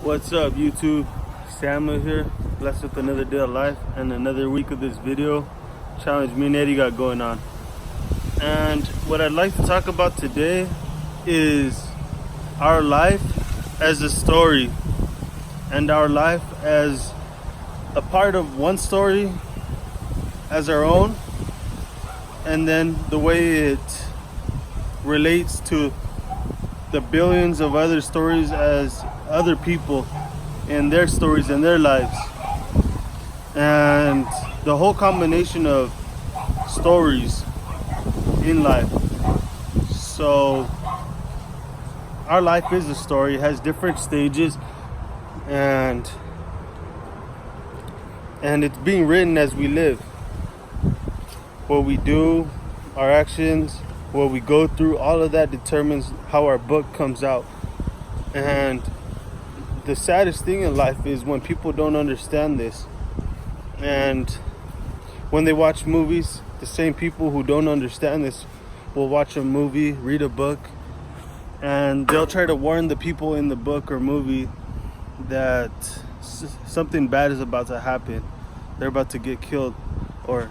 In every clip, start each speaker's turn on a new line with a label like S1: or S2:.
S1: What's up, YouTube? Samuel here, blessed with another day of life and another week of this video challenge me and Eddie got going on. And what I'd like to talk about today is our life as a story, and our life as a part of one story as our own, and then the way it relates to the billions of other stories as other people and their stories and their lives, and the whole combination of stories in life. So our life is a story. It has different stages, and it's being written as we live. What we do, our actions, what we go through, all of that determines how our book comes out. And the saddest thing in life is when people don't understand this. And when they watch movies, the same people who don't understand this will watch a movie, read a book, and they'll try to warn the people in the book or movie that something bad is about to happen. They're about to get killed, or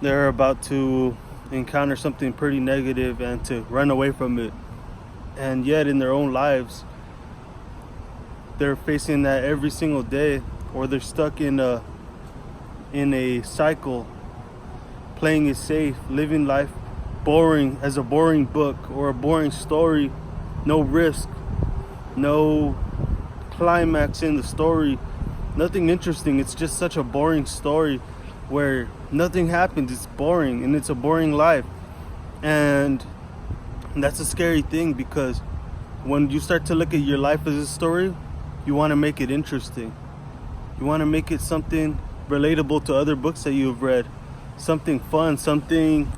S1: they're about to encounter something pretty negative and to run away from it. And yet in their own lives, they're facing that every single day, or they're stuck in a cycle, playing it safe, living life boring as a boring book or a boring story. No risk, no climax in the story, nothing interesting. It's just such a boring story where nothing happens. It's boring, and it's a boring life. And that's a scary thing, because when you start to look at your life as a story, you want to make it interesting. You want to make it something relatable to other books that you've read, something fun, something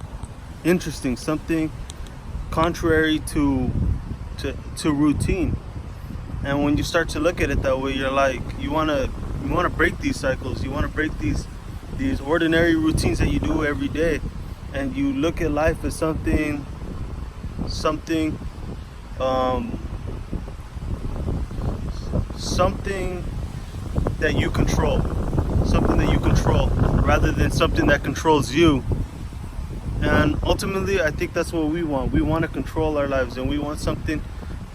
S1: interesting, something contrary to routine. And when you start to look at it that way, you're like, you want to break these cycles. You want to break these ordinary routines that you do every day, and you look at life as something that you control, rather than something that controls you. And ultimately, I think that's what we want. We want to control our lives, and we want something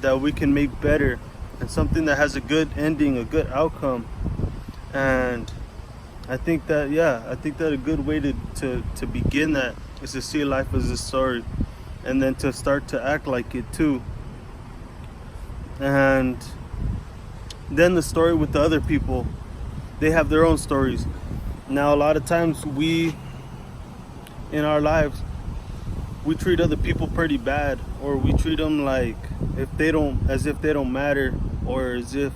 S1: that we can make better, and something that has a good ending, a good outcome. And I think that a good way to begin that is to see life as a story, and then to start to act like it too. And then the story with the other people, they have their own stories. Now, a lot of times in our lives, we treat other people pretty bad, or we treat them like as if they don't matter, or as if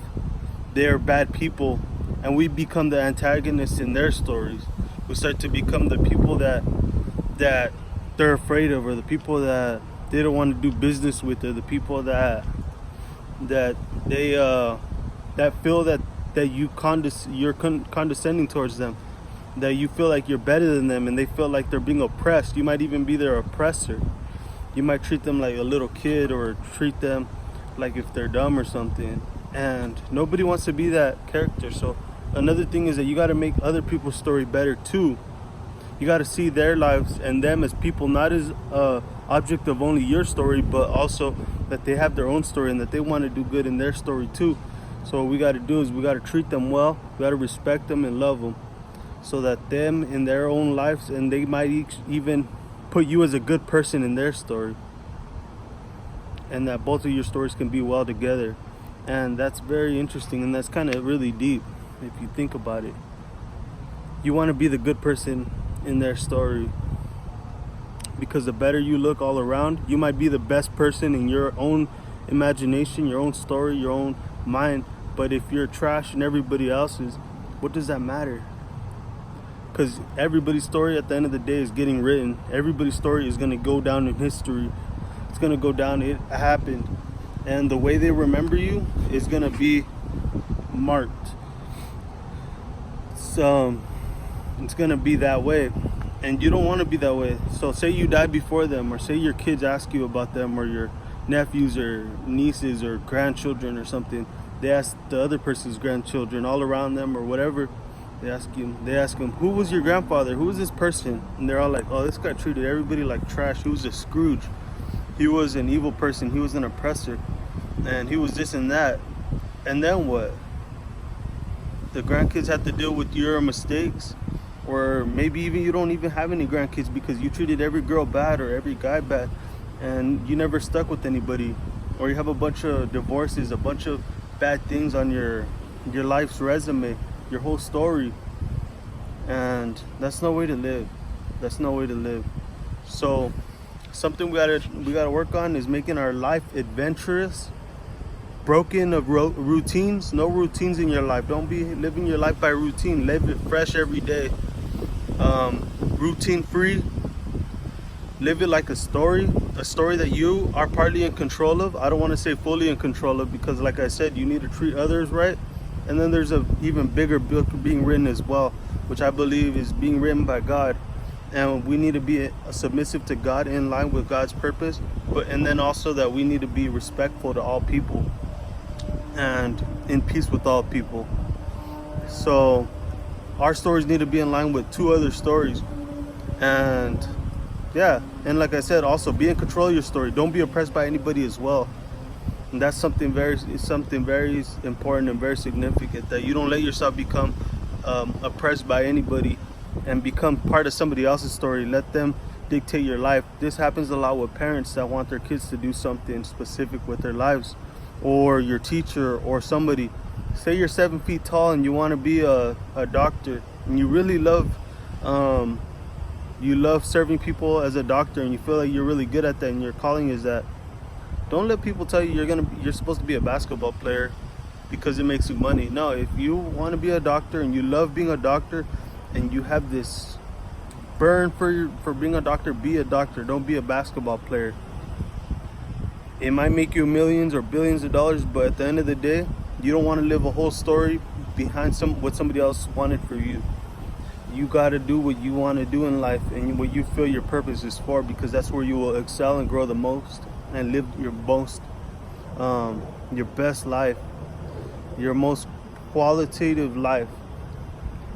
S1: they're bad people, and we become the antagonists in their stories. We start to become the people that they're afraid of, or the people that they don't want to do business with, or the people that they that feel that you're condescending towards them, that you feel like you're better than them, and they feel like they're being oppressed. You might even be their oppressor. You might treat them like a little kid, or treat them like if they're dumb or something. And nobody wants to be that character. So another thing is that you got to make other people's story better too. You got to see their lives and them as people, not as object of only your story, but also that they have their own story, and that they want to do good in their story too. So what we got to do is we got to treat them well. We got to respect them and love them, so that them in their own lives, and they might even put you as a good person in their story, and that both of your stories can be well together. And that's very interesting, and that's kind of really deep if you think about it. You want to be the good person in their story, because the better you look all around, you might be the best person in your own imagination, your own story, your own mind. But if you're trash in everybody else's, what does that matter? Because everybody's story at the end of the day is getting written. Everybody's story is going to go down in history. It's going to go down, it happened. And the way they remember you is going to be marked. So it's going to be that way. And you don't want to be that way. So say you die before them, or say your kids ask you about them, or your nephews or nieces or grandchildren or something. They ask the other person's grandchildren all around them or whatever. They ask him, who was your grandfather? Who was this person? And they're all like, oh, this guy treated everybody like trash. He was a Scrooge. He was an evil person. He was an oppressor. And he was this and that. And then what? The grandkids have to deal with your mistakes. Or maybe even you don't even have any grandkids because you treated every girl bad or every guy bad. And you never stuck with anybody. Or you have a bunch of divorces, a bunch of bad things on your life's resume, your whole story. And that's no way to live. That's no way to live. So something we gotta work on is making our life adventurous, broken of routines. No routines in your life. Don't be living your life by routine. Live it fresh every day. Routine free. Live it like a story that you are partly in control of. I don't want to say fully in control of, because like I said, you need to treat others right. And then there's a even bigger book being written as well, which I believe is being written by God. And we need to be submissive to God, in line with God's purpose. And then also that we need to be respectful to all people and in peace with all people. So our stories need to be in line with 2 other stories. And yeah, and like I said, also be in control of your story. Don't be oppressed by anybody as well. And that's something very important and very significant, that you don't let yourself become oppressed by anybody and become part of somebody else's story. Let them dictate your life. This happens a lot with parents that want their kids to do something specific with their lives, or your teacher or somebody. Say you're 7 feet tall and you want to be a doctor, and you really love serving people as a doctor, and you feel like you're really good at that and your calling is that. Don't let people tell you you're supposed to be a basketball player because it makes you money. No, if you want to be a doctor and you love being a doctor and you have this burn for being a doctor, be a doctor. Don't be a basketball player. It might make you millions or billions of dollars, but at the end of the day, you don't want to live a whole story behind what somebody else wanted for you. You got to do what you want to do in life and what you feel your purpose is for, because that's where you will excel and grow the most and live your best life, your most qualitative life.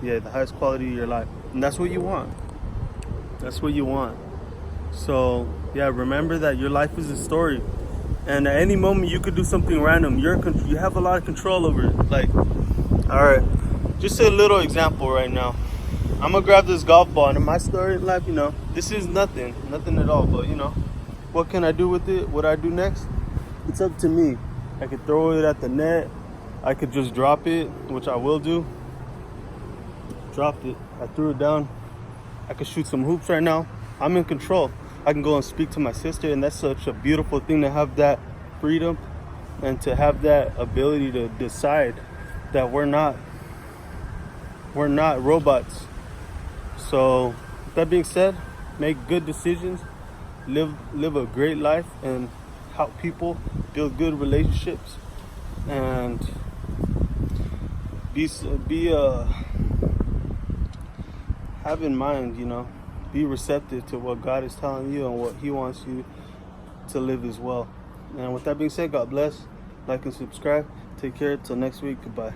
S1: Yeah, the highest quality of your life. And that's what you want. That's what you want. So yeah, remember that your life is a story, and at any moment you could do something random. You have a lot of control over it. Like, all right, just a little example right now. I'm gonna grab this golf ball, and in my story in life, this is nothing at all, but what can I do with it? What I do next? It's up to me. I could throw it at the net. I could just drop it, which I will do. Dropped it. I threw it down. I could shoot some hoops right now. I'm in control. I can go and speak to my sister, and that's such a beautiful thing to have that freedom and to have that ability to decide that we're not robots. So that being said, make good decisions. Live a great life and help people, build good relationships, and have in mind, be receptive to what God is telling you and what He wants you to live as well. And with that being said, God bless. Like and subscribe. Take care. Till next week. Goodbye.